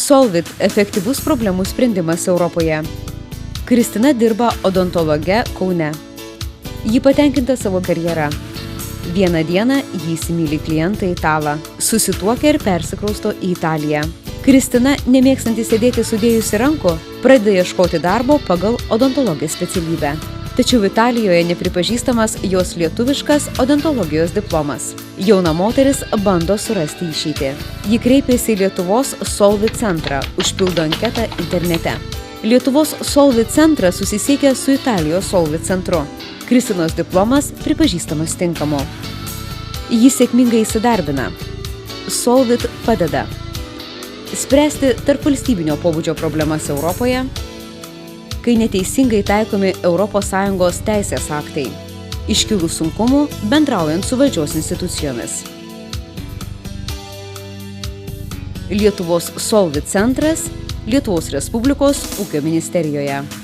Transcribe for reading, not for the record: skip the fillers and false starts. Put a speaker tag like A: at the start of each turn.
A: Solvit – efektyvus problemų sprendimas Europoje. Kristina dirba odontologe Kaune. Ji patenkinta savo karjera. Vieną dieną jį įsimyli klientą italą. Susituokia ir persikrausto į Italiją. Kristina, nemėgstanti sėdėti sudėjusi rankų, pradeda ieškoti darbo pagal odontologijos specialybę. Tačiau Italijoje nepripažįstamas jos lietuviškas odontologijos diplomas. Jauna moteris bando surasti išeitį. Ji kreipėsi į Lietuvos Solvit centrą, užpildo anketą internete. Lietuvos Solvit centras susisiekė su Italijos Solvit centru. Kristinos diplomas pripažįstamas tinkamu. Ji sėkmingai įsidarbina. Solvit padeda spręsti tarpvalstybinio pobūdžio problemas Europoje, kai neteisingai taikomi ES teisės aktai, iškilus sunkumų bendraujant su valdžios institucijomis. Lietuvos Solvit centras, Lietuvos Respublikos ūkio ministerijoje.